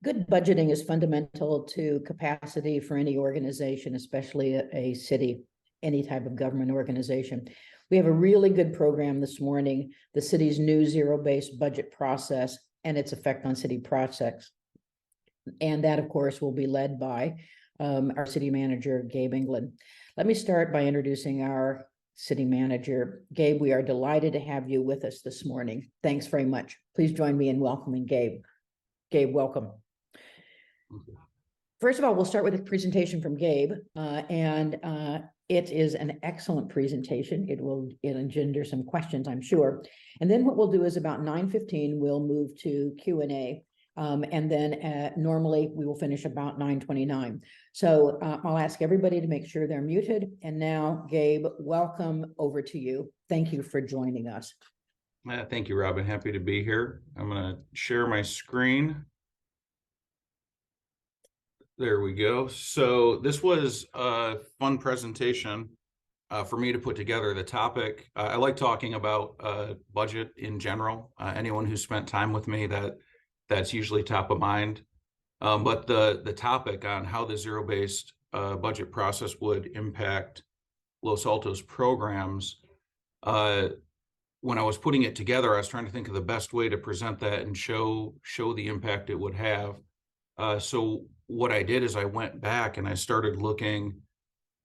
Good budgeting is fundamental to capacity for any organization, especially a city, any type of government organization. We have a really good program this morning, the city's new zero-based budget process and its effect on city projects. And that, of course, will be led by our city manager, Gabe Engeland. Let me start by introducing our city manager. Gabe, we are delighted to have you with us this morning. Thanks very much. Please join me in welcoming Gabe. Gabe, welcome. First of all, we'll start with a presentation from Gabe, it is an excellent presentation. It'll engender some questions, I'm sure. And then what we'll do is about 9:15, we'll move to Q&A. And then normally we will finish about 9:29. So I'll ask everybody to make sure they're muted. And now, Gabe, welcome, over to you. Thank you for joining us. Thank you, Robin. Happy to be here. I'm going to share my screen. There we go. So this was a fun presentation for me to put together. The topic, I like talking about budget in general. Anyone who spent time with me, that's usually top of mind. But the topic on how the zero-based budget process would impact Los Altos programs, when I was putting it together, I was trying to think of the best way to present that and show the impact it would have. So what I did is I went back and I started looking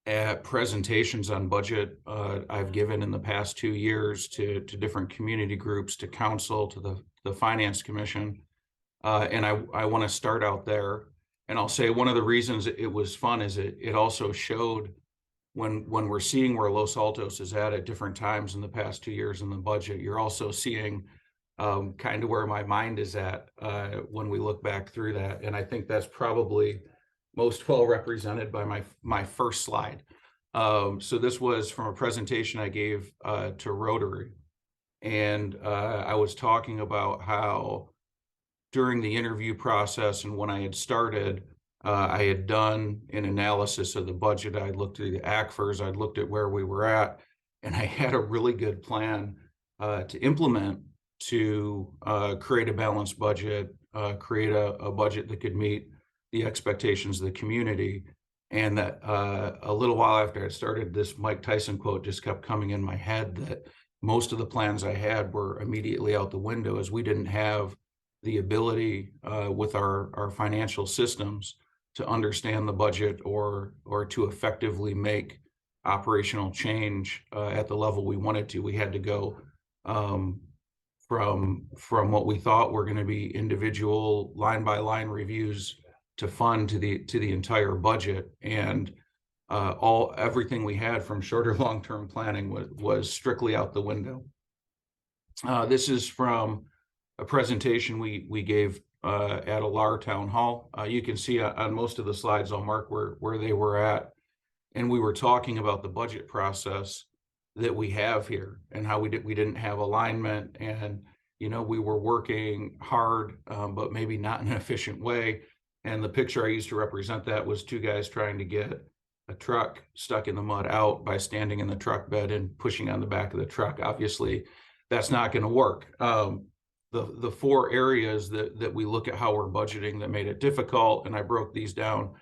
at presentations on budget I've given in the past 2 years to different community groups, to council, to the Finance Commission. And I want to start out there. And I'll say one of the reasons it was fun is it also showed when we're seeing where Los Altos is at different times in the past 2 years in the budget, you're also seeing kind of where my mind is at when we look back through that. And I think that's probably most well represented by my first slide. So this was from a presentation I gave to Rotary. And I was talking about how during the interview process and when I had started, I had done an analysis of the budget. I'd looked through the ACFRs, I'd looked at where we were at, and I had a really good plan to implement to create a balanced budget, create a budget that could meet the expectations of the community. And that a little while after I started, this Mike Tyson quote just kept coming in my head, that most of the plans I had were immediately out the window, as we didn't have the ability with our financial systems to understand the budget or to effectively make operational change at the level we wanted to. We had to go from what we thought were going to be individual line by line reviews to fund to the entire budget, and everything we had from shorter long-term planning was strictly out the window. This is from a presentation we gave at a LAR town hall. You can see on most of the slides, I'll mark where they were at, and we were talking about the budget process that we have here and how we didn't have alignment, and we were working hard but maybe not in an efficient way. And the picture I used to represent that was two guys trying to get a truck stuck in the mud out by standing in the truck bed and pushing on the back of the truck. Obviously that's not going to work. The 4 areas that we look at how we're budgeting that made it difficult, and I broke these down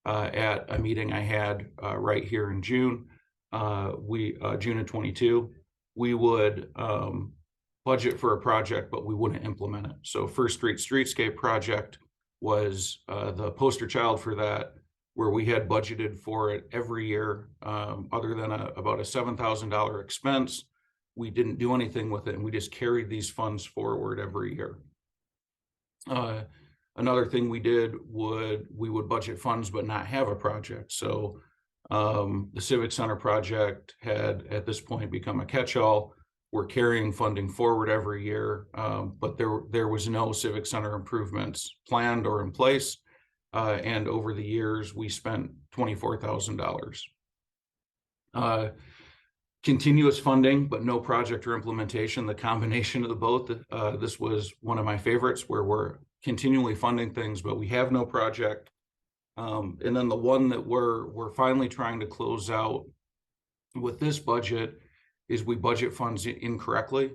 at a meeting I had right here in June. June of 22, we would budget for a project, but we wouldn't implement it. So First Street Streetscape project was the poster child for that, where we had budgeted for it every year, other than about a $7,000 expense. We didn't do anything with it, and we just carried these funds forward every year. Another thing we did we would budget funds but not have a project. So the Civic Center project had at this point become a catch-all. We're carrying funding forward every year, but there was no Civic Center improvements planned or in place. And over the years, we spent $24,000. Continuous funding, but no project or implementation, the combination of the both. This was one of my favorites, where we're continually funding things, but we have no project. And then the one that we're finally trying to close out with this budget is we budget funds incorrectly,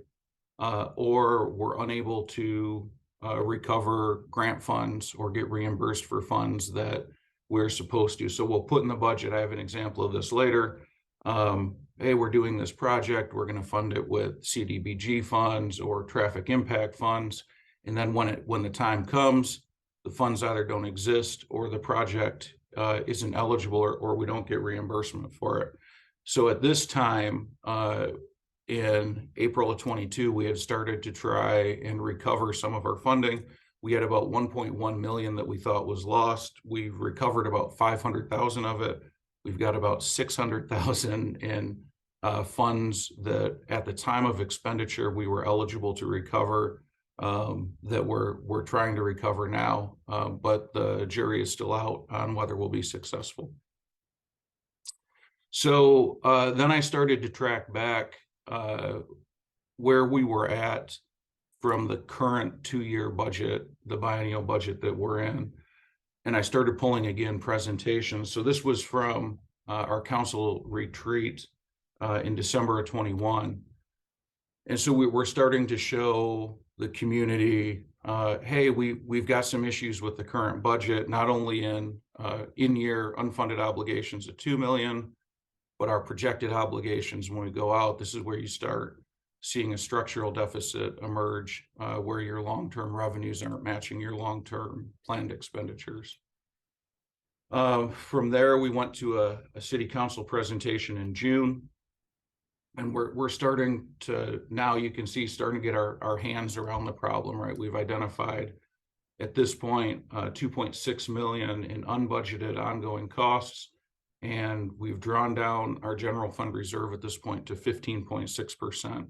or we're unable to recover grant funds or get reimbursed for funds that we're supposed to. So we'll put in the budget. I have an example of this later. Hey, we're doing this project. We're going to fund it with CDBG funds or traffic impact funds. And then when the time comes, the funds either don't exist or the project isn't eligible or we don't get reimbursement for it. So at this time, in April of 22, we had started to try and recover some of our funding. We had about 1.1 million that we thought was lost. We've recovered about 500,000 of it. We've got about 600,000 in funds that at the time of expenditure, we were eligible to recover, that we're trying to recover now, but the jury is still out on whether we'll be successful. So then I started to track back where we were at from the current 2-year budget, the biennial budget that we're in. And I started pulling again presentations. So this was from our council retreat in December of 21. And so we're starting to show the community, hey, we've got some issues with the current budget, not only in-year unfunded obligations of 2 million, but our projected obligations when we go out. This is where you start seeing a structural deficit emerge, where your long-term revenues aren't matching your long-term planned expenditures. From there, we went to a city council presentation in June, and we're starting to, now you can see, starting to get our hands around the problem, right? We've identified at this point 2.6 million in unbudgeted ongoing costs, and we've drawn down our general fund reserve at this point to 15.6%.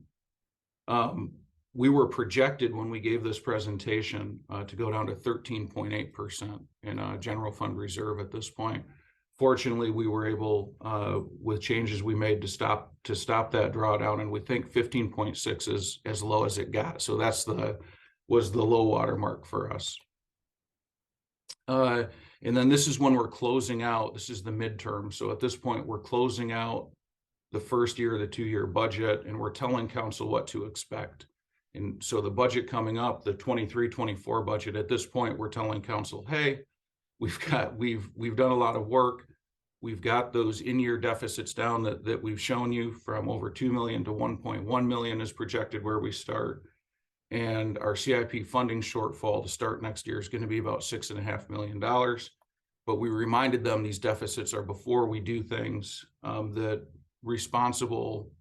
We were projected when we gave this presentation to go down to 13.8% in general fund reserve at this point. Fortunately, we were able, with changes we made, to stop that drawdown, and we think 15.6 is as low as it got. So that's was the low water mark for us. And then this is when we're closing out. This is the midterm. So at this point, we're closing out the first year of the 2-year budget, and we're telling council what to expect. And so the budget coming up, the 23-24 budget, at this point, we're telling council, hey, we've done a lot of work. We've got those in-year deficits down that we've shown you, from over 2 million to 1.1 million is projected where we start. And our CIP funding shortfall to start next year is going to be about $6.5 million. But we reminded them these deficits are before we do things that responsible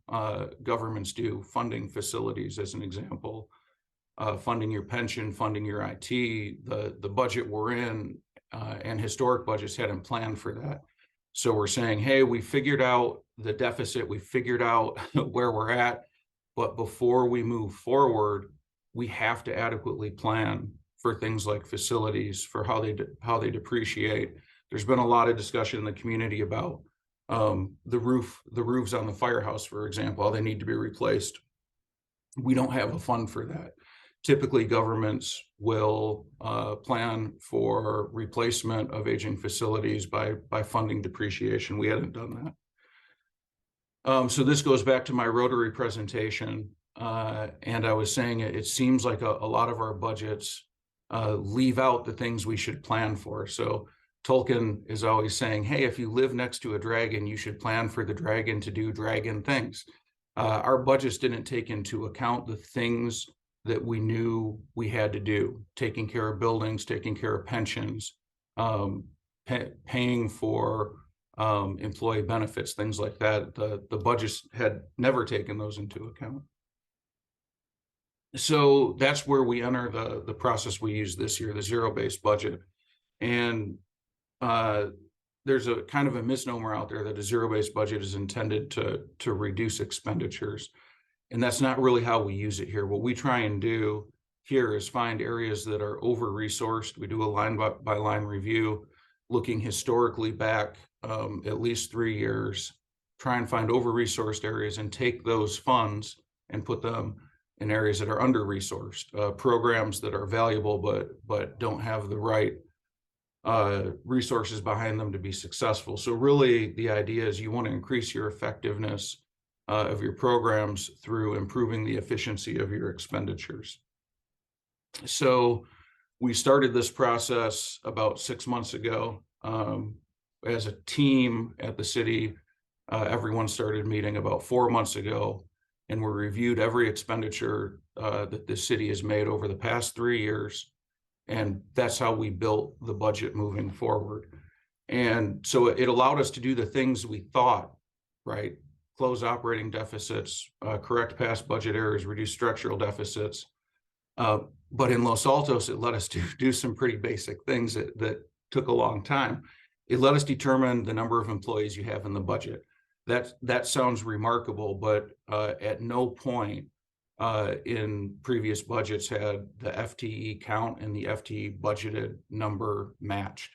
governments do, funding facilities as an example, funding your pension, funding your IT. The budget we're in and historic budgets hadn't planned for that. So we're saying, hey, we figured out the deficit, we figured out where we're at, but before we move forward, we have to adequately plan for things like facilities, for how they depreciate. There's been a lot of discussion in the community about the roofs on the firehouse, for example, how they need to be replaced. We don't have a fund for that. Typically, governments will plan for replacement of aging facilities by funding depreciation. We hadn't done that. So this goes back to my Rotary presentation. And I was saying it seems like a lot of our budgets leave out the things we should plan for. So Tolkien is always saying, hey, if you live next to a dragon, you should plan for the dragon to do dragon things. Our budgets didn't take into account the things that we knew we had to do: taking care of buildings, taking care of pensions, paying for employee benefits, things like that. The budgets had never taken those into account. So that's where we enter the process we use this year, the zero-based budget. And there's a kind of a misnomer out there that a zero-based budget is intended to reduce expenditures. And that's not really how we use it here. What we try and do here is find areas that are over-resourced. We do a line-by-line review, looking historically back at least 3 years, try and find over-resourced areas and take those funds and put them in areas that are under-resourced, programs that are valuable but don't have the right resources behind them to be successful. So really, the idea is you want to increase your effectiveness of your programs through improving the efficiency of your expenditures. So we started this process about 6 months ago. As a team at the city, everyone started meeting about 4 months ago, and we reviewed every expenditure that the city has made over the past 3 years. And that's how we built the budget moving forward. And so it allowed us to do the things we thought, right? Close operating deficits, correct past budget errors, reduce structural deficits. But in Los Altos, it let us do some pretty basic things that took a long time. It let us determine the number of employees you have in the budget. That sounds remarkable, but at no point in previous budgets had the FTE count and the FTE budgeted number matched.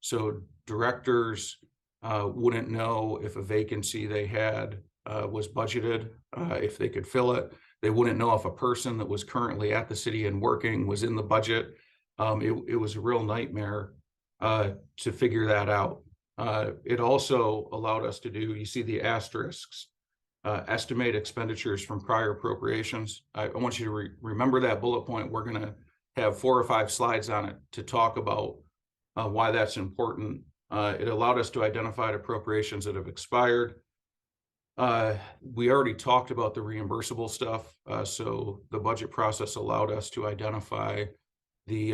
So directors wouldn't know if a vacancy they had was budgeted, if they could fill it. They wouldn't know if a person that was currently at the city and working was in the budget. It was a real nightmare to figure that out. It also allowed us to do, you see the asterisks, estimate expenditures from prior appropriations. I want you to remember that bullet point. We're going to have 4 or 5 slides on it to talk about why that's important. It allowed us to identify appropriations that have expired. We already talked about the reimbursable stuff. So the budget process allowed us to identify the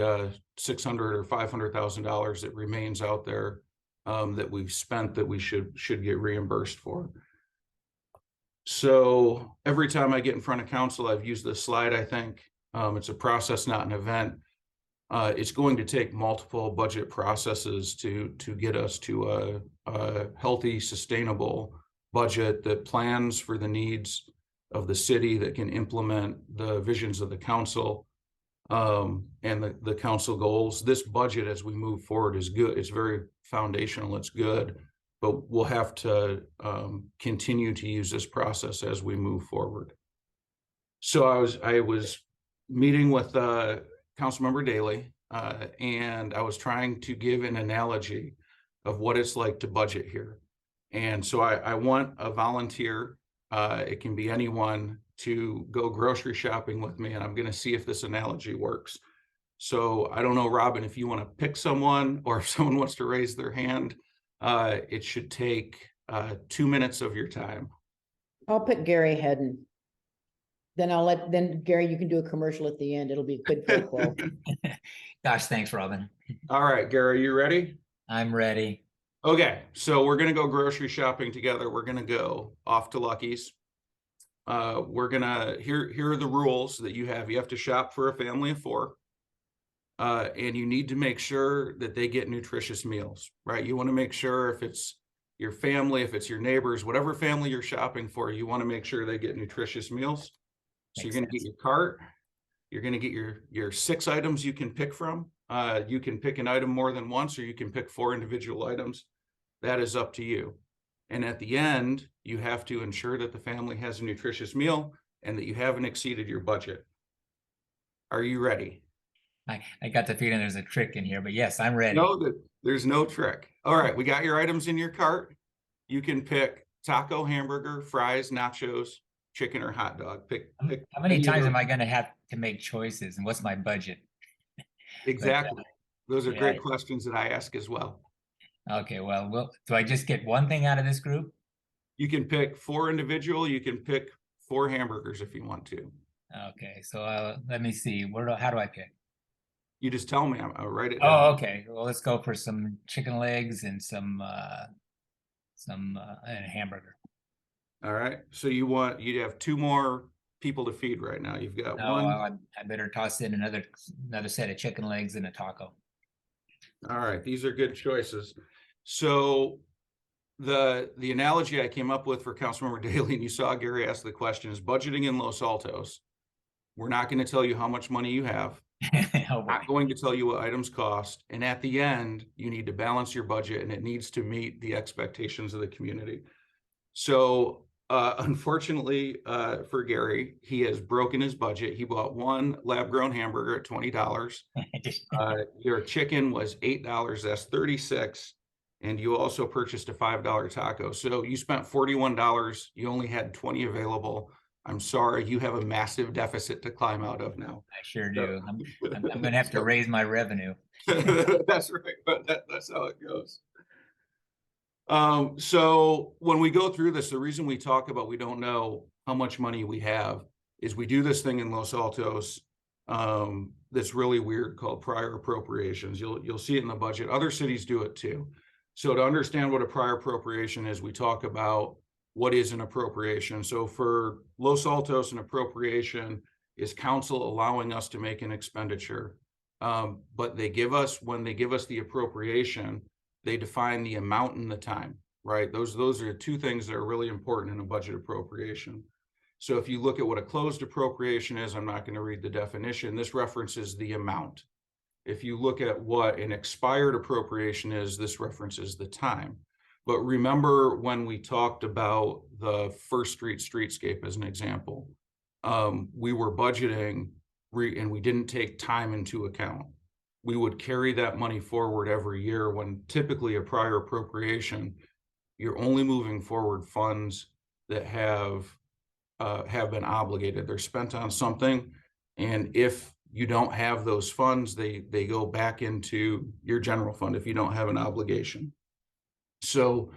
$600,000 or $500,000 that remains out there that we've spent that we should get reimbursed for. So every time I get in front of council, I've used this slide. I think it's a process, not an event. It's going to take multiple budget processes to get us to a healthy, sustainable budget that plans for the needs of the city, that can implement the visions of the council and the council goals. This budget, as we move forward, is good. It's very foundational. It's good, but we'll have to continue to use this process as we move forward. So I was meeting with Councilmember Daley, and I was trying to give an analogy of what it's like to budget here. And so I want a volunteer, it can be anyone, to go grocery shopping with me, and I'm going to see if this analogy works. So I don't know, Robin, if you want to pick someone, or if someone wants to raise their hand, it should take 2 minutes of your time. I'll pick Gary Hedden. Then Gary, you can do a commercial at the end. It'll be quid pro quo. Gosh, thanks, Robin. All right, Gary, you ready? I'm ready. Okay, so we're going to go grocery shopping together. We're going to go off to Lucky's. We're going to, here are the rules that you have. You have to shop for a family of 4. And you need to make sure that they get nutritious meals, right? You want to make sure, if it's your family, if it's your neighbors, whatever family you're shopping for, you want to make sure they get nutritious meals. So you're going to get your cart. You're going to get your 6 items you can pick from. You can pick an item more than once, or you can pick 4 individual items. That is up to you. And at the end, you have to ensure that the family has a nutritious meal and that you haven't exceeded your budget. Are you ready? I got the feeling there's a trick in here, but yes, I'm ready. No, there's no trick. All right, we got your items in your cart. You can pick taco, hamburger, fries, nachos, chicken, or hot dog. How many times am I going to have to make choices, and what's my budget? Exactly. Those are great questions that I ask as well. Okay, well, do I just get one thing out of this group? You can pick 4 individual. You can pick 4 hamburgers if you want to. Okay, so let me see. How do I pick? You just tell me. I'll write it down. Oh, okay. Well, let's go for some chicken legs and some and a hamburger. All right. So you have 2 more people to feed right now. You've got one. I better toss in another set of chicken legs and a taco. All right. These are good choices. So the analogy I came up with for Councilmember Daley, and you saw Gary ask the question, is budgeting in Los Altos. We're not going to tell you how much money you have. Oh, not going to tell you what items cost. And at the end, you need to balance your budget, and it needs to meet the expectations of the community. So unfortunately for Gary, he has broken his budget. He bought 1 lab-grown hamburger at $20. Your chicken was $8. That's $36. And you also purchased a $5 taco. So you spent $41. You only had 20 available. I'm sorry, you have a massive deficit to climb out of now. I sure do. I'm going to have to raise my revenue. That's right, but that's how it goes. So when we go through this, the reason we talk about we don't know how much money we have is we do this thing in Los Altos that's really weird called prior appropriations. You'll see it in the budget. Other cities do it too. So to understand what a prior appropriation is, we talk about what is an appropriation. So for Los Altos, an appropriation is council allowing us to make an expenditure. But when they give us the appropriation, they define the amount and the time, right? Those are two things that are really important in a budget appropriation. So if you look at what a closed appropriation is, I'm not going to read the definition. This references the amount. If you look at what an expired appropriation is, this references the time. But remember when we talked about the First Street streetscape as an example, we were budgeting and we didn't take time into account. We would carry that money forward every year when typically a prior appropriation, you're only moving forward funds that have been obligated. They're spent on something. And if you don't have those funds, they go back into your general fund if you don't have an obligation. So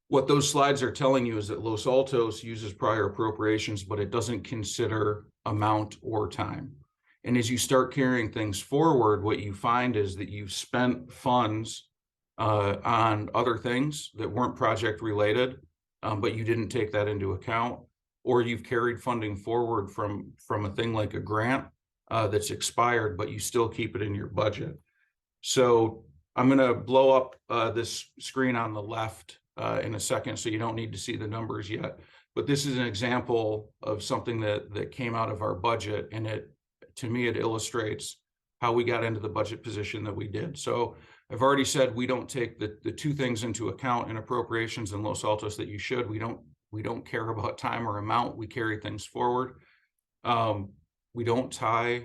what those slides are telling you is that Los Altos uses prior appropriations, but it doesn't consider amount or time. And as you start carrying things forward, what you find is that you've spent funds on other things that weren't project related, but you didn't take that into account, or you've carried funding forward from a thing like a grant that's expired, but you still keep it in your budget. So I'm going to blow up this screen on the left in a second, so you don't need to see the numbers yet. But this is an example of something that came out of our budget, and to me, it illustrates how we got into the budget position that we did. So I've already said we don't take the two things into account in appropriations in Los Altos that you should. We don't care about time or amount. We carry things forward. We don't tie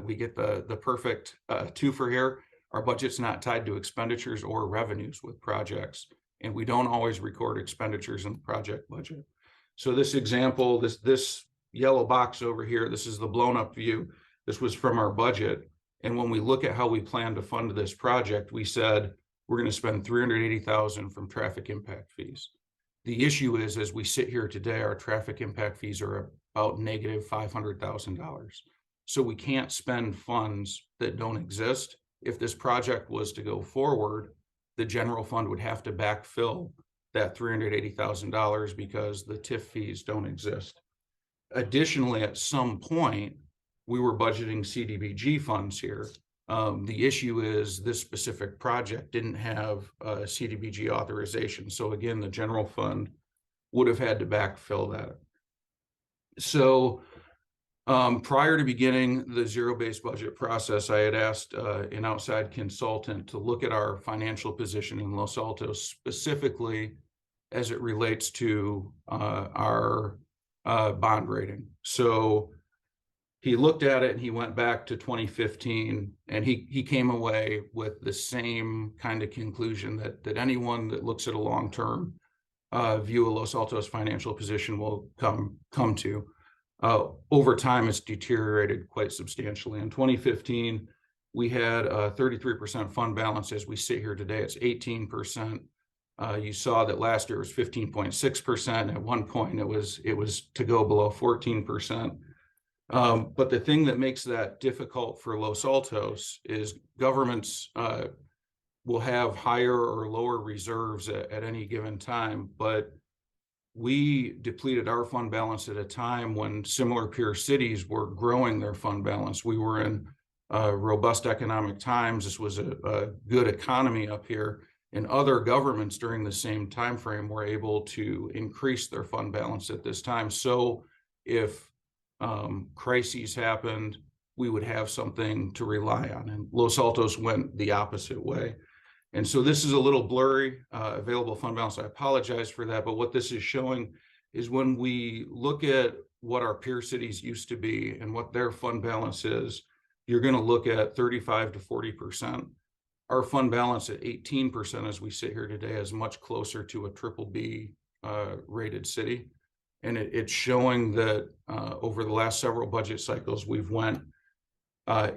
we get the perfect twofer here. Our budget's not tied to expenditures or revenues with projects, and we don't always record expenditures in the project budget. So this example, this yellow box over here, this is the blown up view. This was from our budget. And when we look at how we plan to fund this project, we said we're going to spend $380,000 from traffic impact fees. The issue is, as we sit here today, our traffic impact fees are about negative $500,000. So we can't spend funds that don't exist. If this project was to go forward, the general fund would have to backfill that $380,000 because the TIF fees don't exist. Additionally, at some point, we were budgeting CDBG funds here. The issue is this specific project didn't have CDBG authorization. So again, the general fund would have had to backfill that. So prior to beginning the zero-based budget process, I had asked an outside consultant to look at our financial position in Los Altos, specifically as it relates to our bond rating. So he looked at it and he went back to 2015, and he came away with the same kind of conclusion that anyone that looks at a long-term view of Los Altos financial position will come to. Over time, it's deteriorated quite substantially. In 2015, we had a 33% fund balance. As we sit here today, it's 18%. You saw that last year was 15.6%. At one point, it was to go below 14%. But the thing that makes that difficult for Los Altos is governments will have higher or lower reserves at any given time, but we depleted our fund balance at a time when similar peer cities were growing their fund balance. We were in robust economic times. This was a good economy up here, and other governments during the same time frame were able to increase their fund balance at this time. So if crises happened, we would have something to rely on. And Los Altos went the opposite way. And so this is a little blurry, available fund balance. I apologize for that. But what this is showing is when we look at what our peer cities used to be and what their fund balance is, you're going to look at 35 to 40%. Our fund balance at 18% as we sit here today is much closer to a triple B rated city. And it's showing that over the last several budget cycles, we've went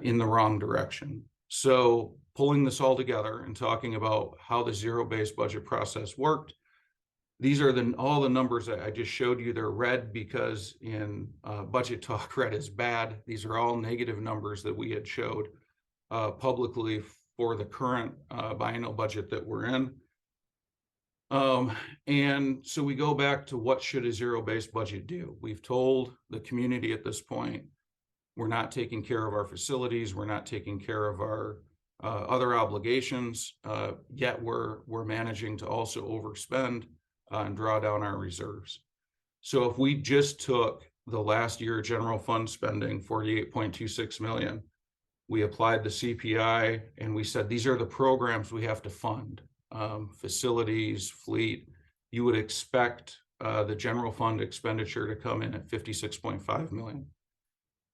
in the wrong direction. So pulling this all together and talking about how the zero-based budget process worked, these are all the numbers that I just showed you. They're red because in budget talk, red is bad. These are all negative numbers that we had showed publicly for the current biennial budget that we're in. And so we go back to what should a zero-based budget do? We've told the community at this point, we're not taking care of our facilities, we're not taking care of our other obligations, yet we're managing to also overspend and draw down our reserves. So if we just took the last year general fund spending, 48.26 million, we applied the CPI and we said, these are the programs we have to fund. Facilities, fleet, you would expect the general fund expenditure to come in at 56.5 million.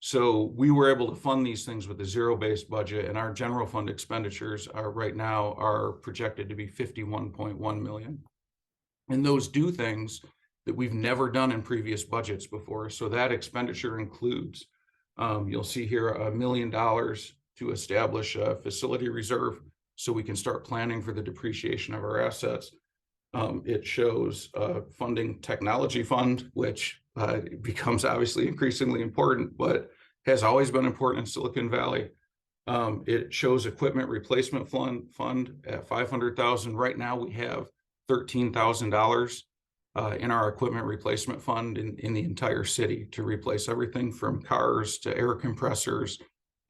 So we were able to fund these things with a zero-based budget, and our general fund expenditures are right now are projected to be 51.1 million. And those do things that we've never done in previous budgets before. So that expenditure includes, you'll see here, $1 million to establish a facility reserve so we can start planning for the depreciation of our assets. It shows funding technology fund, which becomes obviously increasingly important, but has always been important in Silicon Valley. It shows equipment replacement fund at 500,000. Right now we have $13,000 in our equipment replacement fund in the entire city to replace everything from cars to air compressors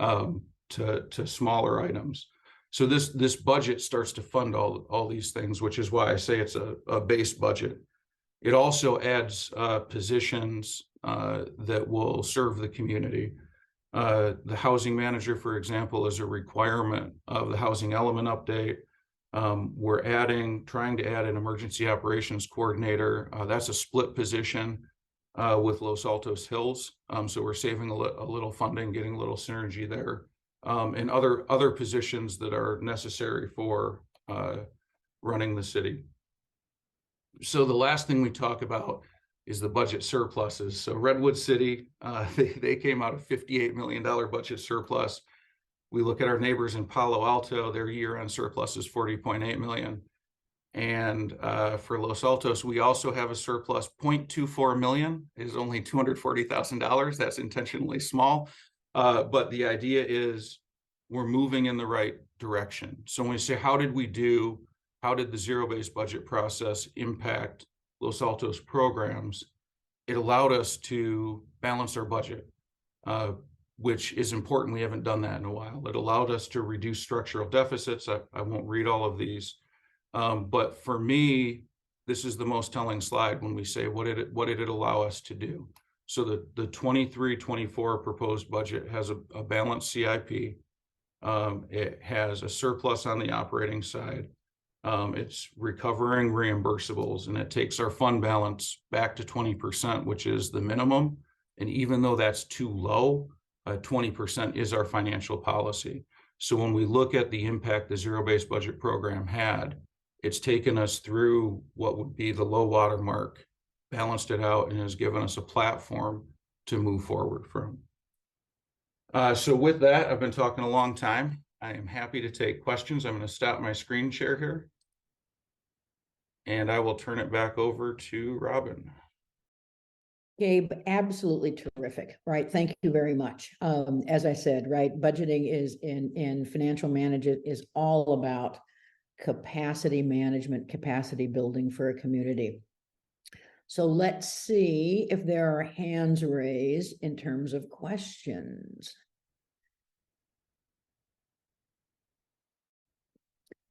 to smaller items. So this budget starts to fund all these things, which is why I say it's a base budget. It also adds positions that will serve the community. The housing manager, for example, is a requirement of the housing element update. We're trying to add an emergency operations coordinator. That's a split position with Los Altos Hills. So we're saving a little funding, getting a little synergy there. And other positions that are necessary for running the city. So the last thing we talk about is the budget surpluses. So Redwood City, they came out of $58 million budget surplus. We look at our neighbors in Palo Alto, their year-end surplus is 40.8 million. And for Los Altos, we also have a surplus. 0.24 million is only $240,000. That's intentionally small. But the idea is we're moving in the right direction. So when we say, how did the zero-based budget process impact Los Altos programs? It allowed us to balance our budget, which is important. We haven't done that in a while. It allowed us to reduce structural deficits. I won't read all of these. But for me, this is the most telling slide when we say, what did it allow us to do? So the 23-24 proposed budget has a balanced CIP. It has a surplus on the operating side. It's recovering reimbursables, and it takes our fund balance back to 20%, which is the minimum. And even though that's too low, 20% is our financial policy. So when we look at the impact the zero-based budget program had, it's taken us through what would be the low water mark, balanced it out, and has given us a platform to move forward from. So with that, I've been talking a long time. I am happy to take questions. I'm going to stop my screen share here, and I will turn it back over to Robin. Gabe, absolutely terrific, right? Thank you very much. As I said, right, budgeting is in financial management is all about capacity management, capacity building for a community. So let's see if there are hands raised in terms of questions.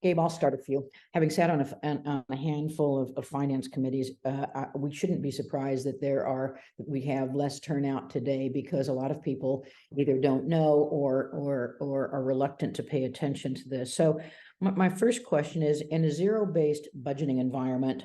Gabe, I'll start a few. Having sat on a handful of finance committees, we shouldn't be surprised that we have less turnout today because a lot of people either don't know or are reluctant to pay attention to this. So my first question is, in a zero-based budgeting environment,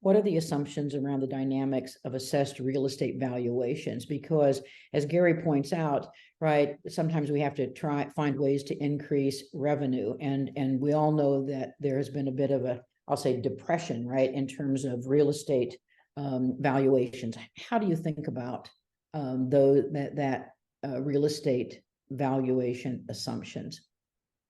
what are the assumptions around the dynamics of assessed real estate valuations? Because as Gary points out, right, sometimes we have to find ways to increase revenue. And we all know that there has been a bit of I'll say depression, right, in terms of real estate valuations. How do you think about that real estate valuation assumptions?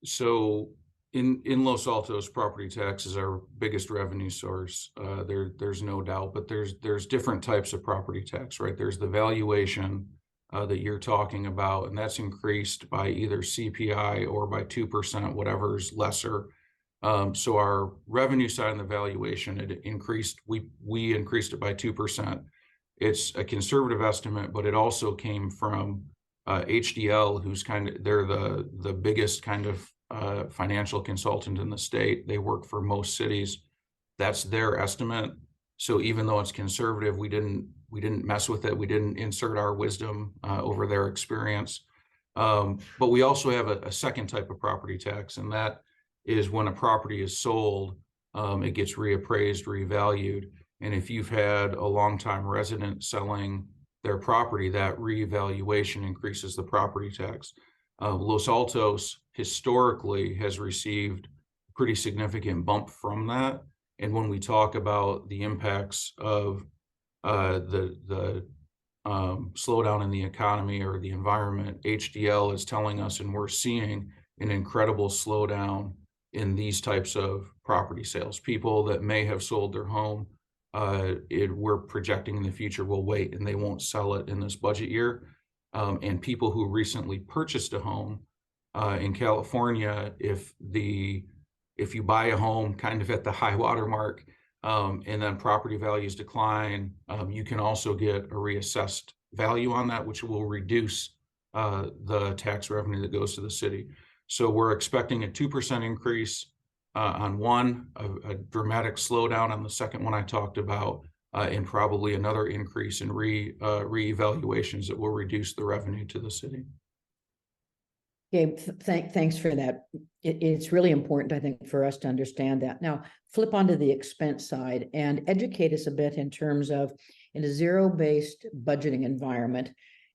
So in Los Altos, property tax is our biggest revenue source. There's no doubt, but there's different types of property tax, right? There's the valuation that you're talking about, and that's increased by either CPI or by 2%, whatever's lesser. So our revenue side on the valuation, it increased. We increased it by 2%. It's a conservative estimate, but it also came from HDL, who's they're the biggest kind of financial consultant in the state. They work for most cities. That's their estimate. So even though it's conservative, we didn't mess with it. We didn't insert our wisdom over their experience. But we also have a second type of property tax, and that is when a property is sold, it gets reappraised, revalued. And if you've had a longtime resident selling their property, that revaluation increases the property tax. Los Altos historically has received a pretty significant bump from that. And when we talk about the impacts of the slowdown in the economy or the environment, HDL is telling us, and we're seeing an incredible slowdown in these types of property sales. People that may have sold their home, we're projecting in the future will wait and they won't sell it in this budget year. And people who recently purchased a home in California, if you buy a home kind of at the high water mark, and then property values decline, you can also get a reassessed value on that, which will reduce the tax revenue that goes to the city. So we're expecting a 2% increase on one, a dramatic slowdown on the second one I talked about, and probably another increase in reevaluations that will reduce the revenue to the city. Gabe, thanks for that. It's really important, I think, for us to understand that. Now, flip onto the expense side and educate us a bit in terms of, in a zero-based budgeting environment,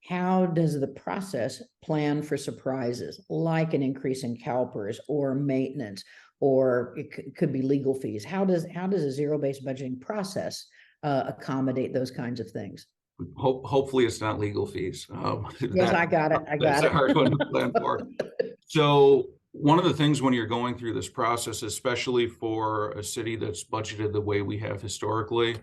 how does the process plan for surprises, like an increase in CalPERS or maintenance, or it could be legal fees? How does a zero-based budgeting process accommodate those kinds of things? Hopefully it's not legal fees. Yes, I got it. That's a hard one to plan for. So one of the things when you're going through this process, especially for a city that's budgeted the way we have historically,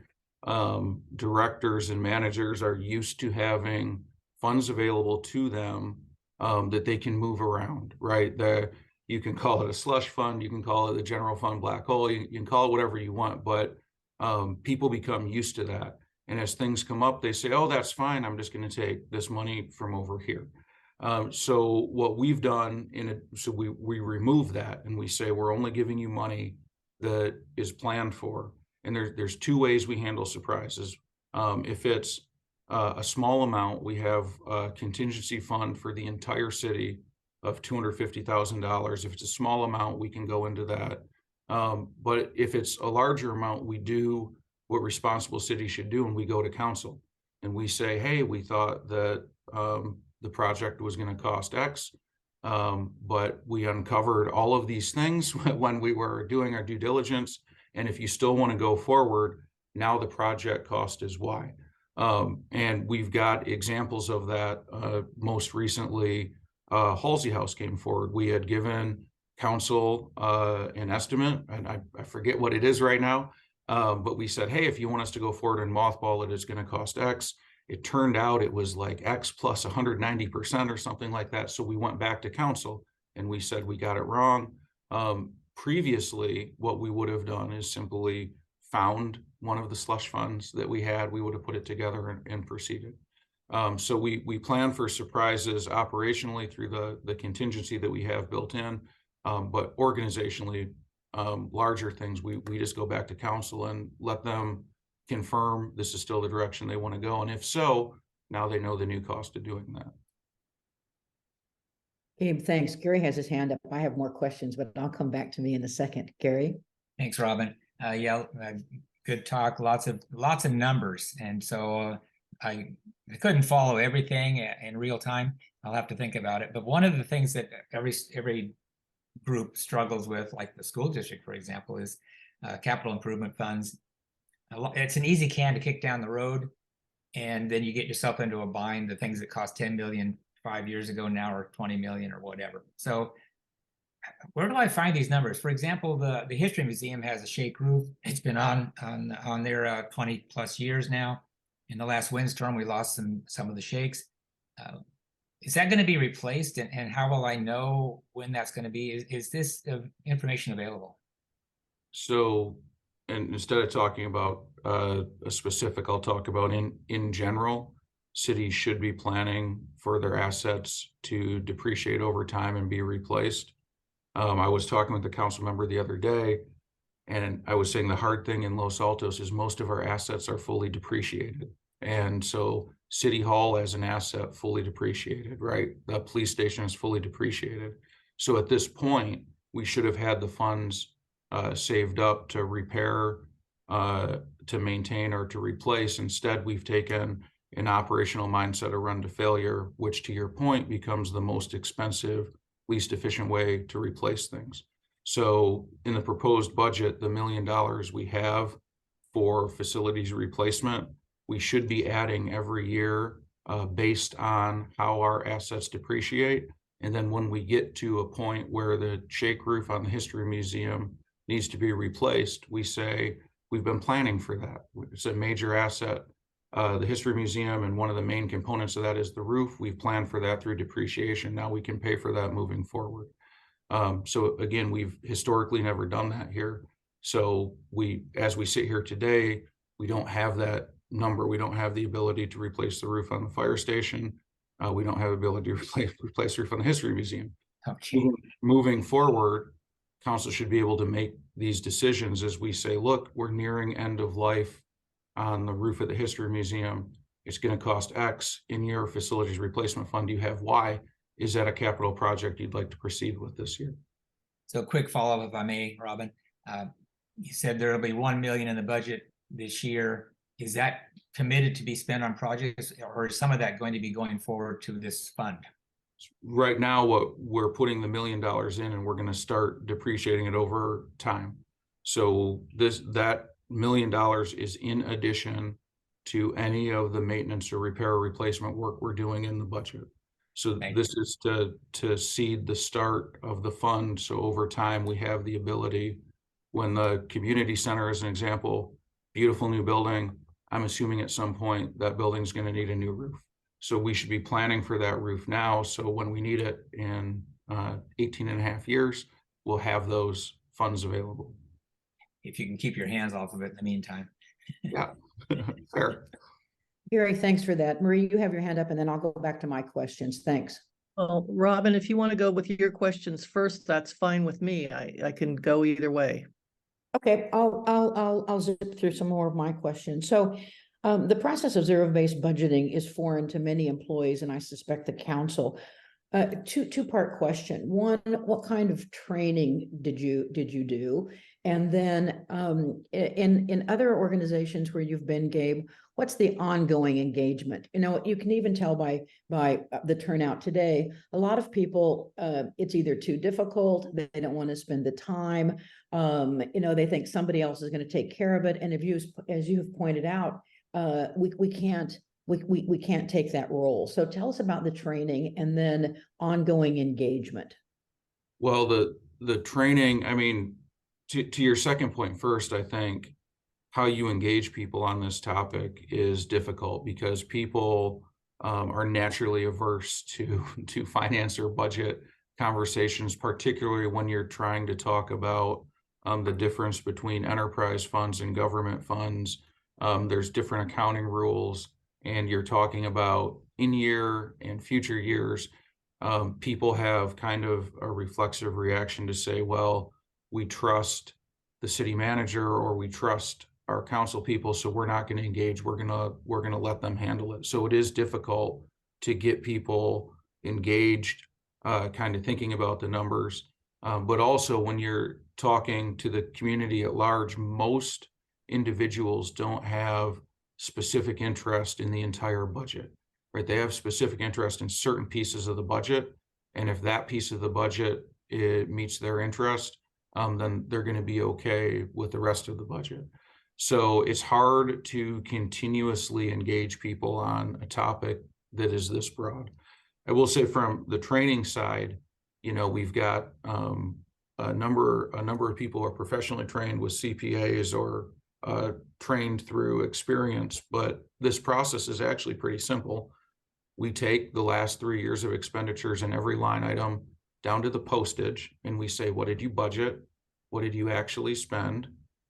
directors and managers are used to having funds available to them that they can move around, right? You can call it a slush fund, you can call it the general fund black hole, you can call it whatever you want, but people become used to that. And as things come up, they say, oh, that's fine, I'm just going to take this money from over here. So what we've done, so we remove that and we say, we're only giving you money that is planned for. And there's two ways we handle surprises. If it's a small amount, we have a contingency fund for the entire city of $250,000. If it's a small amount, we can go into that. But if it's a larger amount, we do what responsible cities should do, and we go to council and we say, hey, we thought that the project was going to cost X, but we uncovered all of these things when we were doing our due diligence, and if you still want to go forward, now the project cost is Y. And we've got examples of that. Most recently, Halsey House came forward. We had given council an estimate, and I forget what it is right now, but we said, hey, if you want us to go forward and mothball it, it's going to cost X. It turned out it was like X plus 190% or something like that. So we went back to council and we said we got it wrong. Previously, what we would have done is simply found one of the slush funds that we had. We would have put it together and proceeded. So we plan for surprises operationally through the contingency that we have built in, but organizationally, larger things, we just go back to council and let them confirm this is still the direction they want to go. And if so, now they know the new cost of doing that. Gabe, thanks. Gary has his hand up. I have more questions, but I'll come back to me in a second. Gary? Thanks, Robin. Good talk. Lots of numbers. And so I couldn't follow everything in real time. I'll have to think about it. But one of the things that every group struggles with, like the school district, for example, is capital improvement funds. it's an easy can to kick down the road, and then you get yourself into a bind. The things that cost 10 million 5 years ago now are 20 million or whatever. So where do I find these numbers? For example, the History Museum has a shake roof. It's been on there 20 plus years now. In the last windstorm, we lost some of the shakes. Is that going to be replaced, and how will I know when that's going to be? Is this information available? So, and instead of talking about a specific, I'll talk about in general, cities should be planning for their assets to depreciate over time and be replaced. I was talking with the council member the other day, and I was saying the hard thing in Los Altos is most of our assets are fully depreciated. And so City Hall as an asset fully depreciated, right? The police station is fully depreciated. So at this point, we should have had the funds saved up to repair, to maintain, or to replace. Instead, we've taken an operational mindset, a run to failure, which to your point becomes the most expensive, least efficient way to replace things. So in the proposed budget, the $1 million we have for facilities replacement, we should be adding every year based on how our assets depreciate. And then when we get to a point where the shake roof on the History Museum needs to be replaced, we say, we've been planning for that. It's a major asset. The History Museum, and one of the main components of that is the roof. We've planned for that through depreciation. Now we can pay for that moving forward. So again, we've historically never done that here. So as we sit here today, we don't have that number. We don't have the ability to replace the roof on the fire station. We don't have the ability to replace the roof on the History Museum. Okay. Moving forward, council should be able to make these decisions as we say, look, we're nearing end of life on the roof of the History Museum. It's going to cost X. In your facilities replacement fund, you have Y. Is that a capital project you'd like to proceed with this year? So a quick follow-up, if I may, Robin. You said there'll be 1 million in the budget this year. Is that committed to be spent on projects, or is some of that going to be going forward to this fund? Right now, what we're putting the $1 million in, and we're going to start depreciating it over time. So that $1 million is in addition to any of the maintenance or repair or replacement work we're doing in the budget. So this is to seed the start of the fund. So over time, we have the ability, when the community center, as an example, beautiful new building, I'm assuming at some point that building's going to need a new roof. So we should be planning for that roof now. So when we need it in 18 and a half years, we'll have those funds available. If you can keep your hands off of it in the meantime. Yeah, fair. Gary, thanks for that. Marie, you have your hand up, and then I'll go back to my questions. Thanks. Well, Robin, if you want to go with your questions first, that's fine with me. I can go either way. Okay, I'll zip through some more of my questions. So the process of zero-based budgeting is foreign to many employees, and I suspect the council. Two-part question. One, what kind of training did you do? And then in other organizations where you've been, Gabe, what's the ongoing engagement? You know, you can even tell by the turnout today, a lot of people, it's either too difficult, they don't want to spend the time, you know, they think somebody else is going to take care of it. And as you've pointed out, we can't take that role. So tell us about the training and then ongoing engagement. Well, the training, I mean, to your second point first, I think how you engage people on this topic is difficult because people are naturally averse to finance or budget conversations, particularly when you're trying to talk about the difference between enterprise funds and government funds. There's different accounting rules, and you're talking about in-year and future years. People have kind of a reflexive reaction to say, well, we trust the city manager or we trust our council people, so we're not going to engage. We're gonna let them handle it. So it is difficult to get people engaged, kind of thinking about the numbers. But also when you're talking to the community at large, most individuals don't have specific interest in the entire budget, right? They have specific interest in certain pieces of the budget. And if that piece of the budget meets their interest, then they're going to be okay with the rest of the budget. So it's hard to continuously engage people on a topic that is this broad. I will say from the training side, we've got a number of people who are professionally trained with CPAs or trained through experience, but this process is actually pretty simple. We take the last 3 years of expenditures in every line item down to the postage, and we say, what did you budget? What did you actually spend?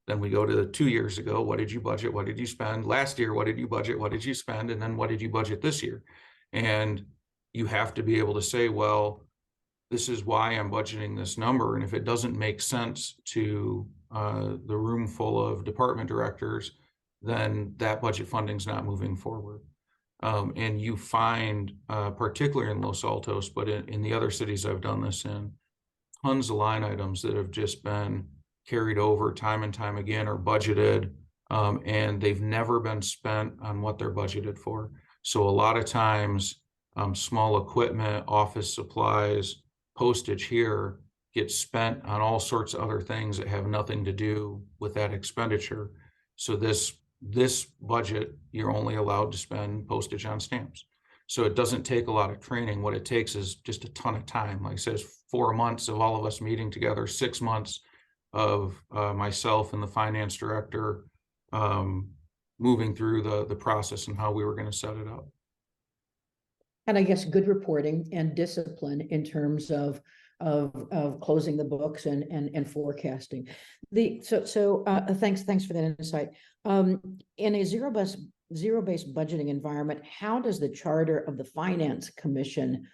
Then we go to the 2 years ago. What did you budget? What did you spend? Last year, what did you budget? What did you spend? And then what did you budget this year? And you have to be able to say, well, this is why I'm budgeting this number. And if it doesn't make sense to the room full of department directors, then that budget funding is not moving forward. And you find, particularly in Los Altos, but in the other cities I've done this in, tons of line items that have just been carried over time and time again or budgeted, and they've never been spent on what they're budgeted for. So a lot of times, small equipment, office supplies, postage here gets spent on all sorts of other things that have nothing to do with that expenditure. So this budget, you're only allowed to spend postage on stamps. So it doesn't take a lot of training. What it takes is just a ton of time. Like I said, 4 months of all of us meeting together, 6 months of myself and the finance director moving through the process and how we were going to set it up. And I guess good reporting and discipline in terms of closing the books and forecasting. Thanks for that insight. In a zero-based budgeting environment, how does the charter of the Finance Commission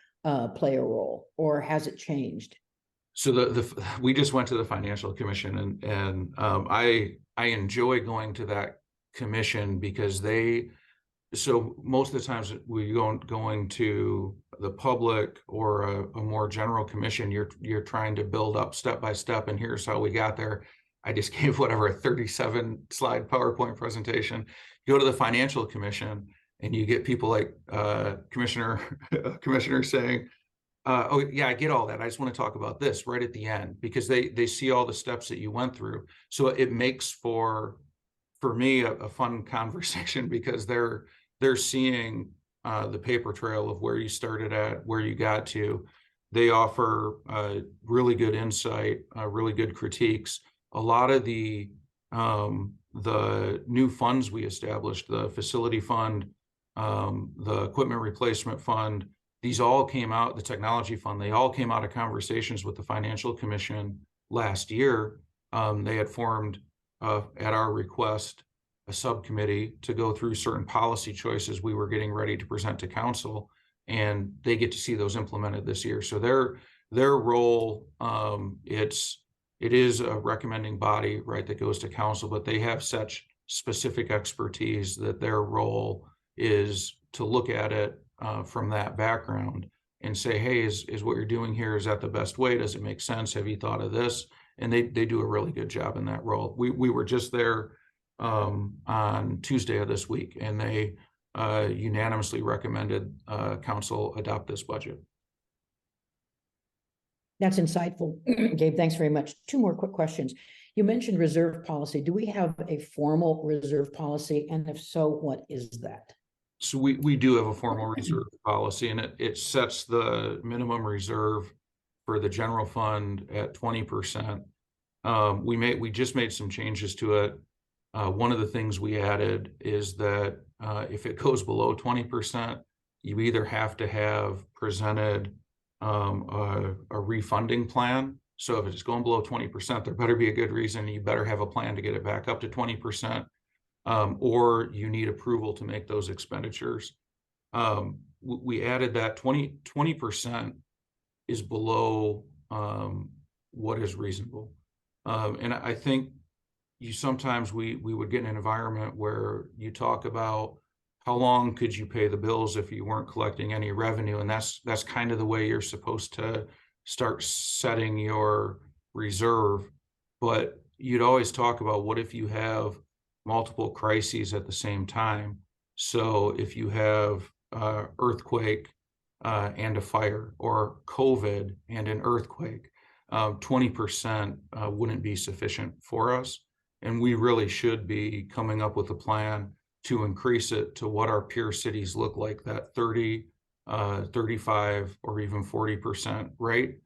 play a role, or has it changed? So we just went to the Financial Commission, and I enjoy going to that commission because so most of the times we going to the public or a more general commission, you're trying to build up step by step, and here's how we got there. I just gave a 37 slide PowerPoint presentation. You go to the Financial Commission and you get people like commissioner saying, oh yeah, I get all that. I just want to talk about this right at the end, because they see all the steps that you went through. So it makes for me a fun conversation, because they're seeing the paper trail of where you started at, where you got to. They offer really good insight, really good critiques. A lot of the new funds we established, the facility fund, the equipment replacement fund, these all came out, the technology fund, they all came out of conversations with the Financial Commission last year. They had formed, at our request, a subcommittee to go through certain policy choices we were getting ready to present to council, and they get to see those implemented this year. So their role, it is a recommending body, right, that goes to council, but they have such specific expertise that their role is to look at it from that background and say, hey, is what you're doing here, is that the best way? Does it make sense? Have you thought of this? And they do a really good job in that role. We were just there on Tuesday of this week, and they unanimously recommended council adopt this budget. That's insightful, Gabe. Thanks very much. 2 more quick questions. You mentioned reserve policy. Do we have a formal reserve policy? And if so, what is that? So we do have a formal reserve policy, and it sets the minimum reserve for the general fund at 20%. We just made some changes to it. One of the things we added is that if it goes below 20%, you either have to have presented a refunding plan. So if it's going below 20%, there better be a good reason. You better have a plan to get it back up to 20%, or you need approval to make those expenditures. We added that 20% is below what is reasonable. And I think sometimes we would get in an environment where you talk about how long could you pay the bills if you weren't collecting any revenue, and that's kind of the way you're supposed to start setting your reserve. But you'd always talk about, what if you have multiple crises at the same time? So if you have earthquake and a fire, or COVID and an earthquake, 20% wouldn't be sufficient for us. And we really should be coming up with a plan to increase it to what our peer cities look like, that 30, 35, or even 40% rate.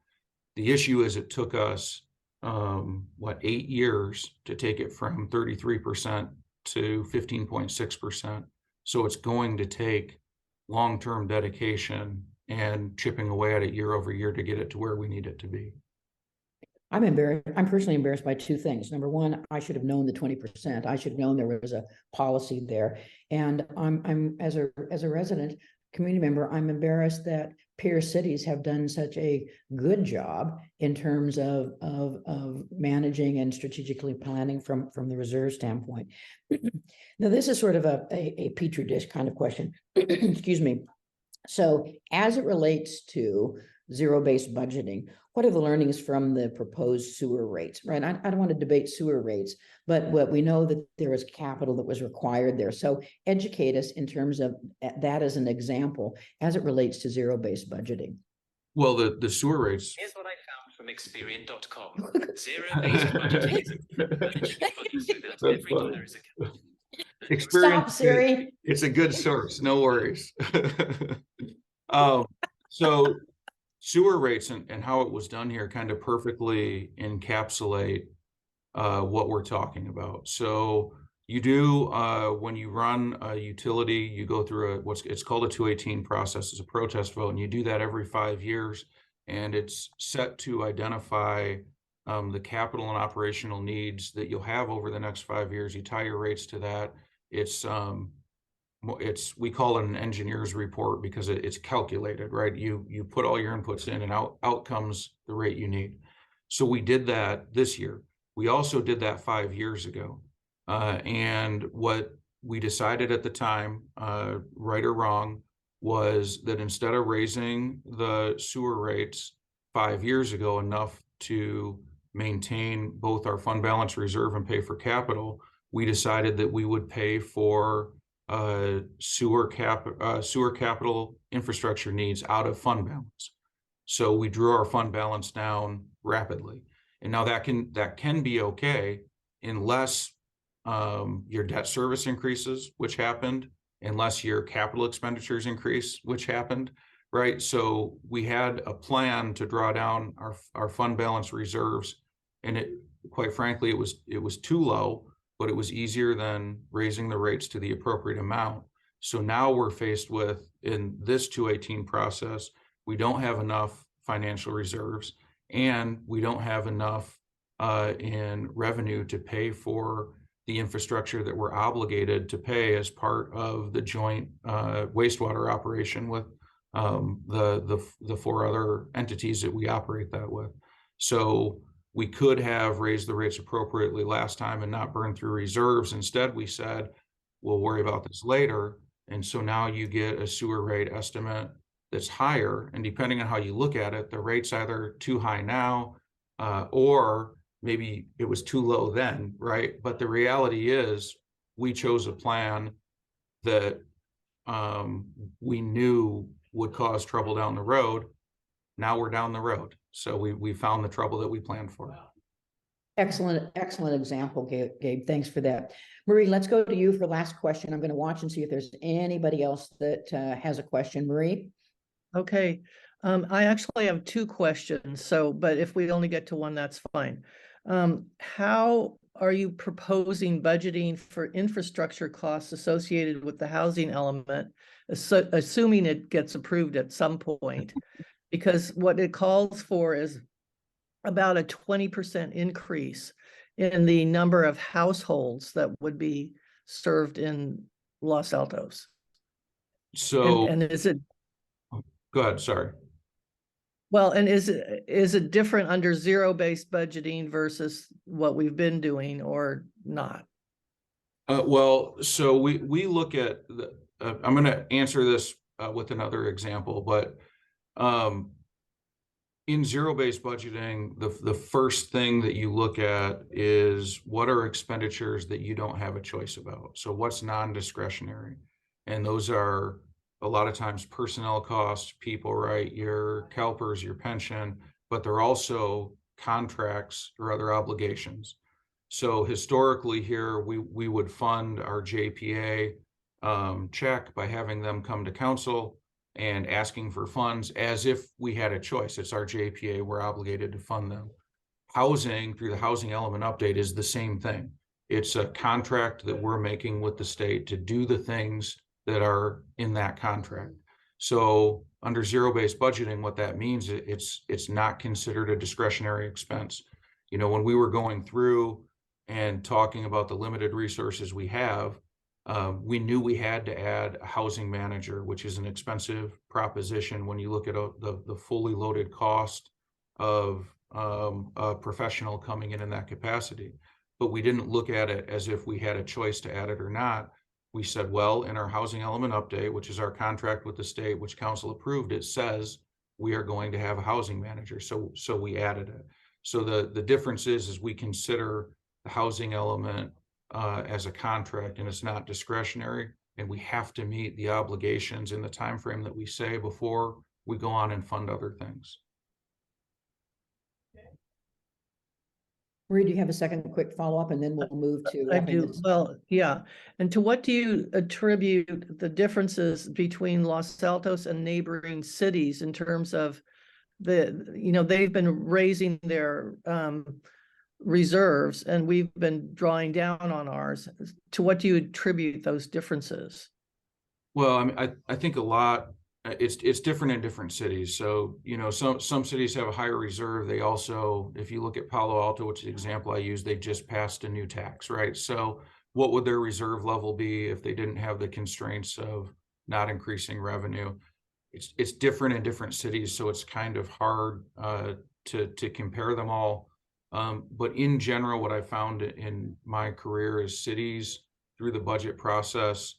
The issue is it took us, 8 years to take it from 33% to 15.6%. So it's going to take long-term dedication and chipping away at it year over year to get it to where we need it to be. I'm personally embarrassed by two things. Number one, I should have known the 20%. I should have known there was a policy there. And I'm as a resident community member, I'm embarrassed that peer cities have done such a good job in terms of managing and strategically planning from the reserve standpoint. Now, this is sort of a petri dish kind of question. Excuse me. So as it relates to zero-based budgeting, what are the learnings from the proposed sewer rates, right? I don't want to debate sewer rates, but what we know that there is capital that was required there. So educate us in terms of that as an example as it relates to zero-based budgeting. Well, the sewer rates. Here's what I found from Experian.com. Zero-based budgeting is a every dollar is accounted. Experience. Stop, Siri. It's a good source, no worries. So sewer rates and how it was done here kind of perfectly encapsulate what we're talking about. So you do, when you run a utility, you go through it's called a 218 process. It's a protest vote, and you do that every 5 years, and it's set to identify the capital and operational needs that you'll have over the next 5 years. You tie your rates to that. We call it an engineer's report because it's calculated, right? You put all your inputs in, and out comes the rate you need. So we did that this year. We also did that 5 years ago. And what we decided at the time, right or wrong, was that instead of raising the sewer rates 5 years ago enough to maintain both our fund balance reserve and pay for capital, we decided that we would pay for sewer capital infrastructure needs out of fund balance. So we drew our fund balance down rapidly. And now that can be okay unless your debt service increases, which happened, unless your capital expenditures increase, which happened, right? So we had a plan to draw down our fund balance reserves, and quite frankly, it was too low, but it was easier than raising the rates to the appropriate amount. So now we're faced with, in this 218 process, we don't have enough financial reserves, and we don't have enough in revenue to pay for the infrastructure that we're obligated to pay as part of the joint wastewater operation with the 4 other entities that we operate that with. So we could have raised the rates appropriately last time and not burn through reserves. Instead, we said, we'll worry about this later. And so now you get a sewer rate estimate that's higher. And depending on how you look at it, the rate's either too high now, or maybe it was too low then, right? But the reality is we chose a plan that we knew would cause trouble down the road. Now we're down the road. So we found the trouble that we planned for. Excellent example, Gabe. Thanks for that. Marie, let's go to you for last question. I'm going to watch and see if there's anybody else that has a question. Marie? Okay. I actually have 2 questions. But if we only get to one, that's fine. How are you proposing budgeting for infrastructure costs associated with the housing element, assuming it gets approved at some point? Because what it calls for is about a 20% increase in the number of households that would be served in Los Altos. So, and is it? Go ahead. Sorry. Well, and is it different under zero-based budgeting versus what we've been doing, or not? Well, so we look at I'm going to answer this with another example, but in zero-based budgeting, the first thing that you look at is what are expenditures that you don't have a choice about. So what's non-discretionary? And those are a lot of times personnel costs, people, right? Your CalPERS, your pension, but they're also contracts or other obligations. So historically here, we would fund our JPA check by having them come to council and asking for funds as if we had a choice. It's our JPA, we're obligated to fund them. Housing, through the housing element update, is the same thing. It's a contract that we're making with the state to do the things that are in that contract. So under zero-based budgeting, what that means, it's not considered a discretionary expense. You know, when we were going through and talking about the limited resources we have, we knew we had to add a housing manager, which is an expensive proposition when you look at the fully loaded cost of a professional coming in that capacity. But we didn't look at it as if we had a choice to add it or not. We said, well, in our housing element update, which is our contract with the state, which council approved, it says we are going to have a housing manager. So we added it. So the difference is we consider the housing element as a contract, and it's not discretionary, and we have to meet the obligations in the time frame that we say before we go on and fund other things. Marie, do you have a second quick follow-up, and then we'll move to I wrapping do. this? Well, yeah. And to what do you attribute the differences between Los Altos and neighboring cities in terms of they've been raising their reserves and we've been drawing down on ours. To what do you attribute those differences? Well, I mean, I think a lot, it's different in different cities. So, you know, some cities have a higher reserve. They also, if you look at Palo Alto, which is the example I use, they just passed a new tax, right? So what would their reserve level be if they didn't have the constraints of not increasing revenue? It's different in different cities, so it's kind of hard to compare them all. But in general, what I found in my career is cities through the budget process,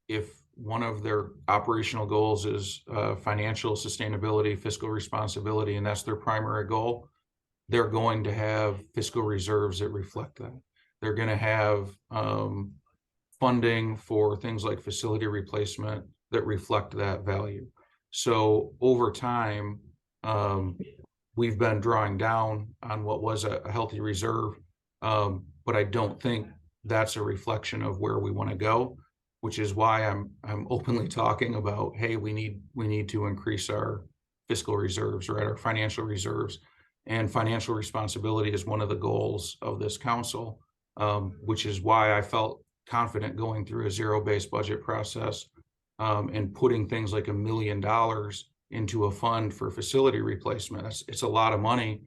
if one of their operational goals is financial sustainability, fiscal responsibility, and that's their primary goal, they're going to have fiscal reserves that reflect that. They're going to have funding for things like facility replacement that reflect that value. So over time, we've been drawing down on what was a healthy reserve, but I don't think that's a reflection of where we want to go, which is why I'm openly talking about, hey, we need to increase our fiscal reserves, right, our financial reserves, and financial responsibility is one of the goals of this council, which is why I felt confident going through a zero-based budget process and putting things like $1 million into a fund for facility replacement. It's a lot of money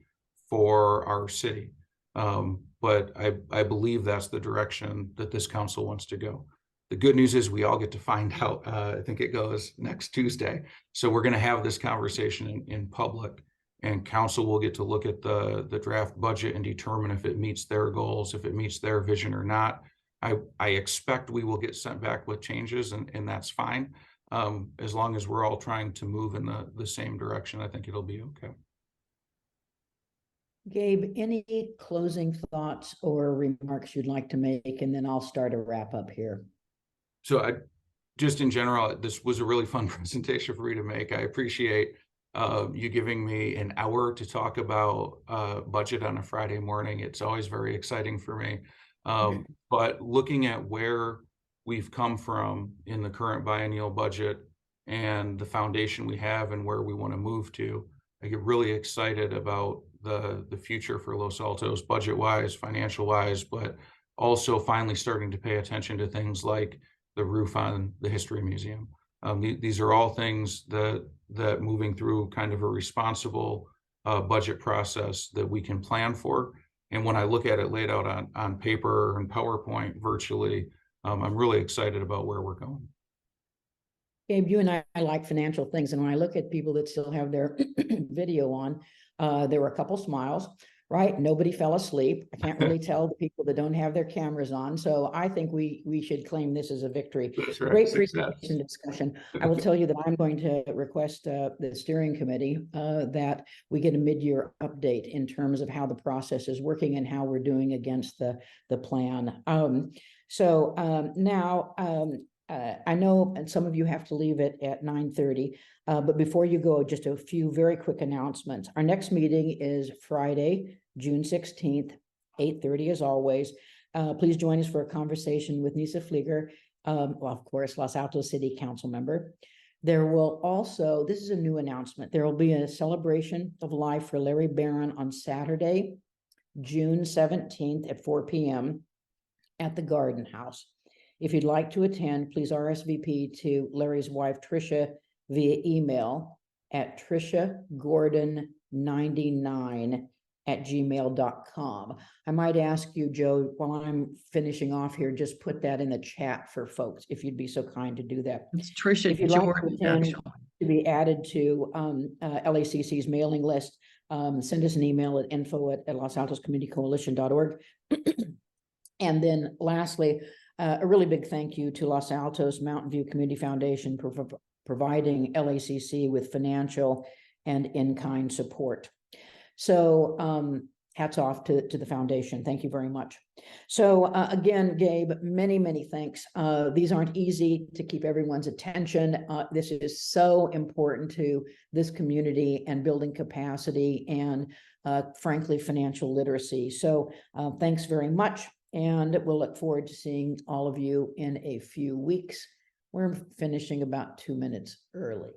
for our city, but I believe that's the direction that this council wants to go. The good news is we all get to find out. I think it goes next Tuesday. So we're going to have this conversation in public, and council will get to look at the draft budget and determine if it meets their goals, if it meets their vision or not. I expect we will get sent back with changes, and that's fine. As long as we're all trying to move in the same direction, I think it'll be okay. Gabe, any closing thoughts or remarks you'd like to make, and then I'll start a wrap up here. So just in general, this was a really fun presentation for me to make. I appreciate you giving me an hour to talk about budget on a Friday morning. It's always very exciting for me. But looking at where we've come from in the current biennial budget and the foundation we have and where we want to move to, I get really excited about the future for Los Altos, budget-wise, financial-wise, but also finally starting to pay attention to things like the roof on the History Museum. These are all things that moving through kind of a responsible budget process that we can plan for. And when I look at it laid out on paper and PowerPoint virtually, I'm really excited about where we're going. Gabe, you and I like financial things, and when I look at people that still have their video on, there were a couple smiles, right? Nobody fell asleep. I can't really tell the people that don't have their cameras on. So I think we should claim this as a victory. That's right. Great Success. presentation discussion. I will tell you that I'm going to request the steering committee that we get a mid-year update in terms of how the process is working and how we're doing against the plan. Now I know and some of you have to leave it at 9:30, but before you go, just a few very quick announcements. Our next meeting is Friday, June 16th, 8:30 as always. Please join us for a conversation with Nisa Flieger, well, of course, Los Altos City Council member. There will also, this is a new announcement, there will be a celebration of life for Larry Barron on Saturday, June 17th at 4 p.m. at the Garden House. If you'd like to attend, please RSVP to Larry's wife, Tricia, via email at triciagordon99@gmail.com. I might ask you, Joe, while I'm finishing off here, just put that in the chat for folks, if you'd be so kind to do that. It's Tricia If you'd like to Jordan, attend, actually. to be added to LACC's mailing list, send us an email at info@losaltoscommunitycoalition.org. And then lastly, a really big thank you to Los Altos Mountain View Community Foundation for providing LACC with financial and in-kind support. So hats off to the foundation. Thank you very much. So again, Gabe, many, many thanks. These aren't easy to keep everyone's attention. This is so important to this community and building capacity and frankly, financial literacy. So thanks very much. And we'll look forward to seeing all of you in a few weeks. We're finishing about 2 minutes early.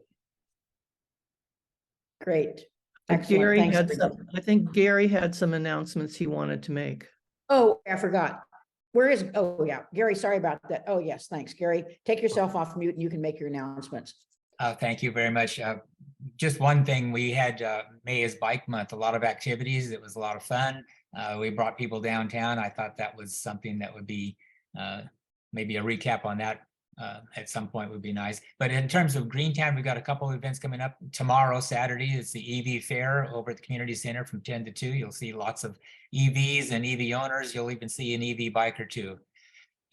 Great. Excellent. Gary Thanks, had everybody. some, I think Gary had some announcements he wanted to make. Oh, I forgot. Where is, oh yeah, Gary, sorry about that. Oh yes, thanks, Gary. Take yourself off mute and you can make your announcements. Thank you very much. Just one thing, we had May is Bike Month, a lot of activities. It was a lot of fun. We brought people downtown. I thought that was something that would be maybe a recap on that at some point would be nice. But in terms of Greentown, we've got a couple of events coming up. Tomorrow, Saturday, is the EV Fair over at the Community Center from 10 to 2. You'll see lots of EVs and EV owners. You'll even see an EV bike or two.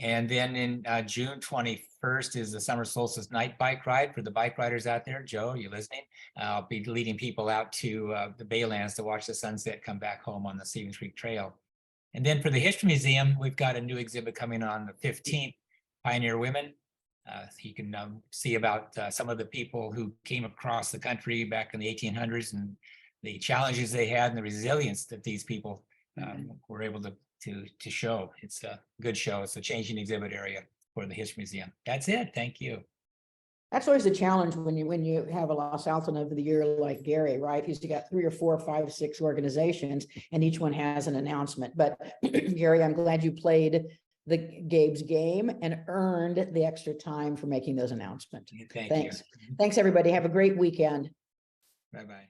And then in June 21st is the Summer Solstice Night Bike Ride for the bike riders out there. Joe, you listening? I'll be leading people out to the Baylands to watch the sunset, come back home on the Stevens Creek Trail. And then for the History Museum, we've got a new exhibit coming on the 15th, Pioneer Women. You can see about some of the people who came across the country back in the 1800s and the challenges they had and the resilience that these people were able to show. It's a good show. It's a changing exhibit area for the History Museum. That's it. Thank you. That's always a challenge when you have a Los Altos over the year like Gary, right? He's got 3 or 4, 5, 6 organizations, and each one has an announcement. But Gary, I'm glad you played Gabe's game and earned the extra time for making those announcements. Thanks. Thanks, everybody. Have a great weekend. Bye-bye.